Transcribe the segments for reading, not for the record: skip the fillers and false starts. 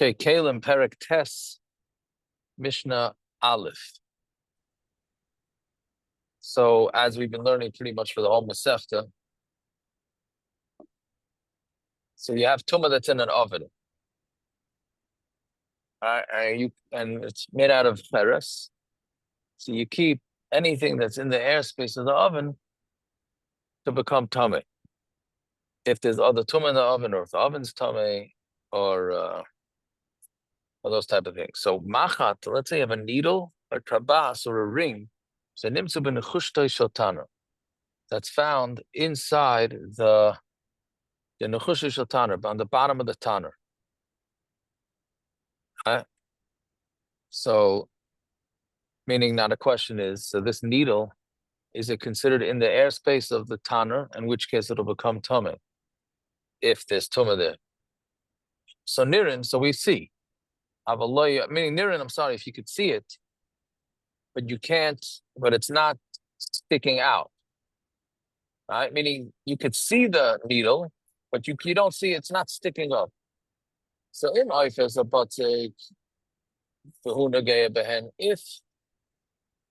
Okay, Kelim P9 Mishnah Aleph. So as we've been learning pretty much for the whole Masechta, so you have tumah that's in an oven. And it's made out of peres. So you keep anything that's in the airspace of the oven to become tummy. If there's other tumah in the oven, or if the oven's tummy, or those type of things. So machat, let's say you have a needle, a trabas, or a ring. So nimtzu b'nechushtoi shel that's found inside the nechushtoi shel taner, on the bottom of the taner. So, meaning now the question is, so this needle, is it considered in the airspace of the taner, in which case it'll become tumah, if there's tumah there. So nirin, so we see. Meaning nirin, I'm sorry, if you could see it, but you can't, but it's not sticking out. Right? Meaning you could see the needle, but you don't see it's not sticking up. So in oifes a batzek, if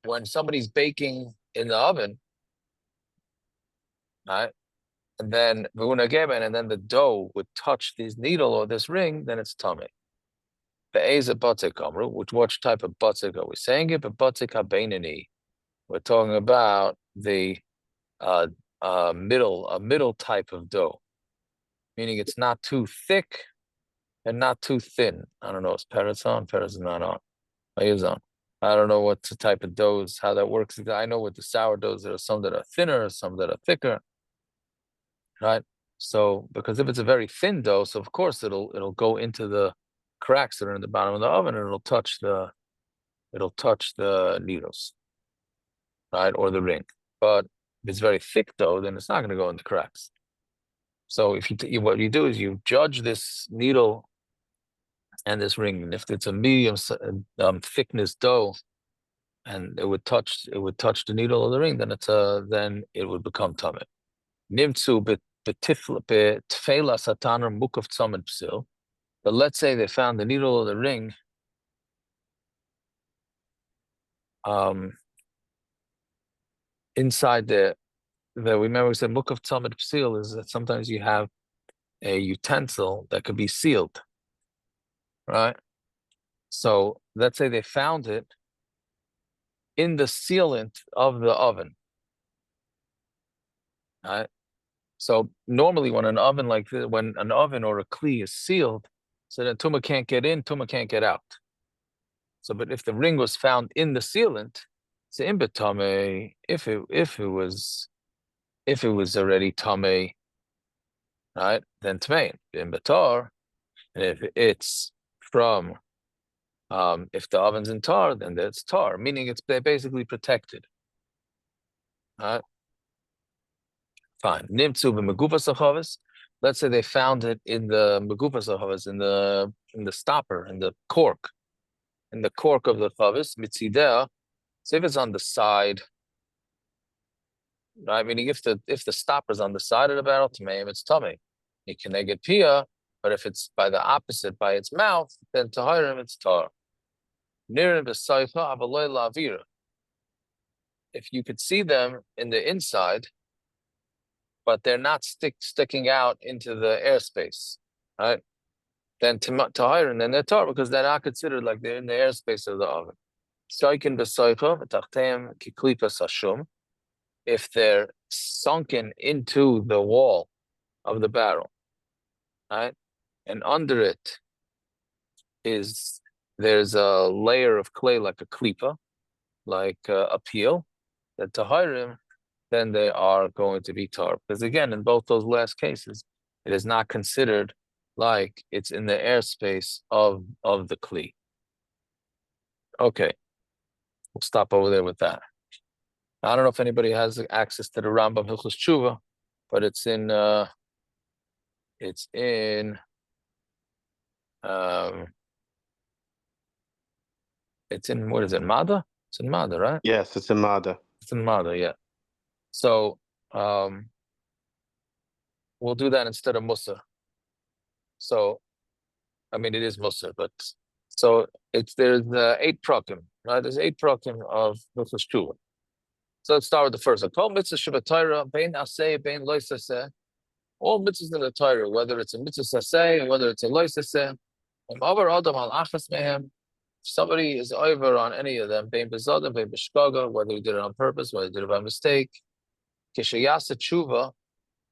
when somebody's baking in the oven, right, and then the dough would touch this needle or this ring, then it's tummy. Which type of batzek are we saying it? But batzek habeinani. We're talking about the middle type of dough, meaning it's not too thick and not too thin. I don't know. Is Peretz on? Peretz is not on. Is on. I don't know what the type of doughs, how that works. I know with the sourdoughs, there are some that are thinner, some that are thicker, right? So, because if it's a very thin dough, so of course it'll go into the cracks that are in the bottom of the oven, and it'll touch the needles, right, or the ring. But if it's very thick dough, then it's not going to go in the cracks. So if what you do is you judge this needle and this ring, and if it's a medium thickness dough, and it would touch the needle or the ring, then then it would become tummy. Nimtzu betfela sataner mukov tzamid psil. But let's say they found the needle or the ring inside remember we said mukov tzamid psil is that sometimes you have a utensil that could be sealed, right? So let's say they found it in the sealant of the oven, right? So normally when an oven like this, when an oven or a kli is sealed, so then tumah can't get in, tumah can't get out. So, but if the ring was found in the sealant, so in betame, if it was already tamei, right, then tmein. In betar, and if it's from if the oven's in tar, then that's tar, meaning they're basically protected. Right? Fine. Nimtzu b'megufas hachavis. Let's say they found it in the megufas hachavis, in the stopper, in the cork of the chavis, mitzideh. So if it's on the side, right? Meaning if the stopper's on the side of the barrel, tmeim, it's tummy. You can get pia, but if it's by the opposite, by its mouth, then tahirim, it's tar. Nirin b'saycha avaloy la'avira. If you could see them in the inside, but they're not sticking out into the airspace, right? Then tahirim, then they're tar, because they're not considered like they're in the airspace of the oven. Soikin b'saycha v'tachteim kiklipas hashum. If they're sunken into the wall of the barrel, right? And under it there's a layer of clay like a klipa, like a peel, that tahirim, then they are going to be tar. Because again, in both those last cases, it is not considered like it's in the airspace of the kli. Okay, we'll stop over there with that. I don't know if anybody has access to the Rambam Hilchos Tshuva, but it's in what is it, Mada? It's in Mada, right? Yes, it's in Mada. It's in Mada, yeah. So we'll do that instead of Musa. So I mean, it is Musar, but so there's 8 prakim, right? There's 8 prakim of Hilchos Tshuva. So let's start with the first. Kol mitzvah shebatayra bein aseh bein lois aseh. All mitzvahs in the Torah, whether it's a mitzvah aseh or whether it's a lois aseh, over adam al achas mehem. Somebody is over on any of them, bein bezadim, bein b'shkaga, whether he did it on purpose, whether he did it by mistake. Kishayasa tshuva,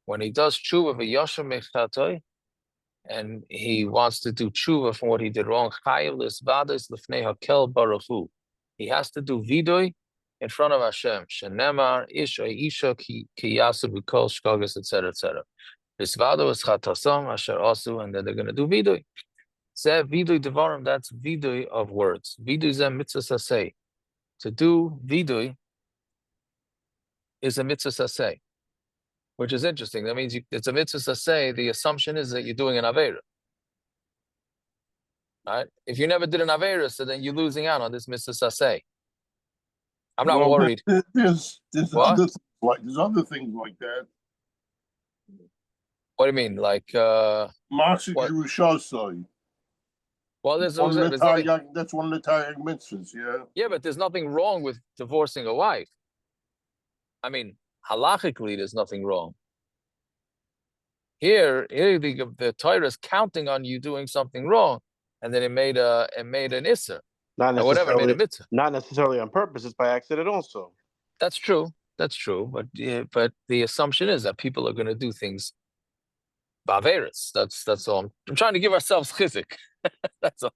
when he does tshuva v'yashem mechatoi, and he wants to do tshuva from what he did wrong, he has to do vidui in front of Hashem. Shenemar, isha, isha, ki yasu, b'kol, shkagas, etc., etc. This vado is chatasam, asher asu, and then they're going to do vidui. Zeh vidui devarim, that's vidui of words. Vidui zeh mitzvah saseh. To do vidui is a mitzvah saseh, which is interesting. That means it's a mitzvah saseh. The assumption is that you're doing an aveira. Right? If you never did an aveira, so then you're losing out on this mitzvah saseh. I'm not worried. There's other things like that. What do you mean? Like Masik Yerushalsai. Well, that's one of the Taryag mitzvahs, yeah. Yeah, but there's nothing wrong with divorcing a wife. I mean, halachically, there's nothing wrong. Here the Torah is counting on you doing something wrong, and then it made an isser. Not necessarily, whatever, made a mitzvah. Not necessarily on purpose. It's by accident also. That's true. That's true. But the assumption is that people are going to do things baveris. That's all. I'm trying to give ourselves chizik. That's all.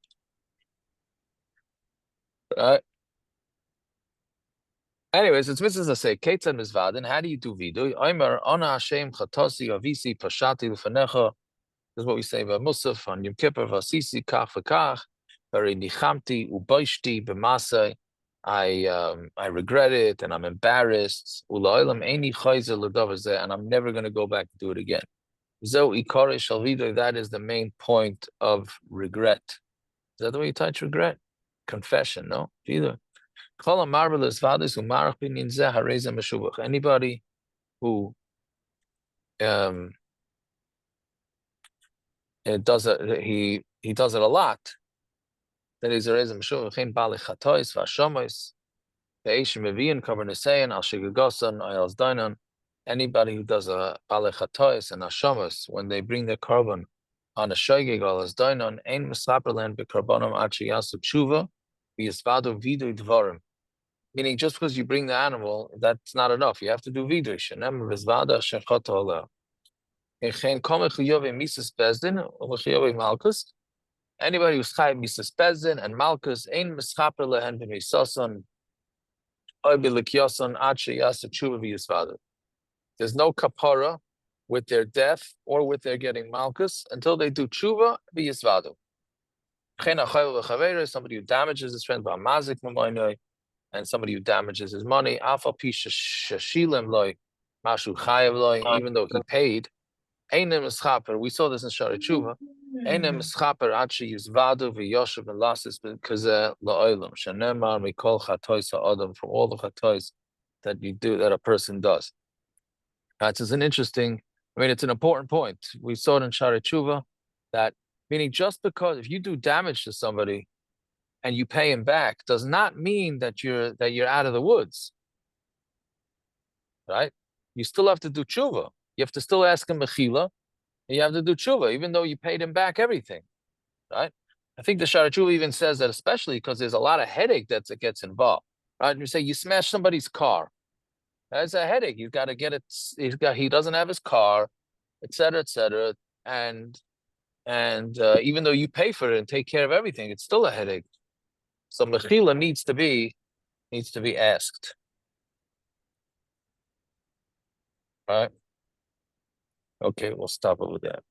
Right. Anyways, it's mitzvah to say ketzad mizvadin. How do you do vidui? Omer ona Hashem chatasi avisi pashati l'fanecha. This is what we say about Musaf on Yom Kippur. Vasisi kach v'kach. Very nichamti ubayshti b'masay. I regret it and I'm embarrassed. Ula'olam eini chayzer l'davar zeh, and I'm never going to go back to do it again. Zo ikare shel vidui. That is the main point of regret. Is that the way you touch regret? Confession, no? Either. Anybody who it does it, he does it a lot. That is a reason. Anybody who does a balechatois and ashamas when they bring their carbon on a shoygig al as dainon ein mesaperland bekarbonim achiyasu tshuva v'yisvadu vidu dvarim. Meaning, just because you bring the animal, that's not enough. You have to do vidui. Shenem v'zvada shechata olah. Echein komech liyove misas bezdin v'chiyove malchus. Anybody who's chayav misas bezdin and malchus ein meschaper lehen b'misason oy b'likyason ad sheyasa tshuva v'yisvadu. There's no kapara with their death or with their getting malchus until they do tshuva v'yisvadu. Somebody who damages his friend b'amazik m'moinoi, and somebody who damages his money, even though he paid, we saw this in Shari Tshuva, from all the chatois that you do, that a person does. That's an interesting, it's an important point. We saw it in Shari Tshuva, that meaning just because if you do damage to somebody, and you pay him back, does not mean that you're out of the woods, right? You still have to do tshuva. You have to still ask him mechila, and you have to do tshuva, even though you paid him back everything, right? I think the Shara Tshuva even says that, especially because there's a lot of headache that gets involved, right? And you say you smash somebody's car, that's a headache. You've got to get it. He doesn't have his car, etc., etc., and even though you pay for it and take care of everything, it's still a headache. So mechila needs to be asked. All right. Okay, we'll stop it with that.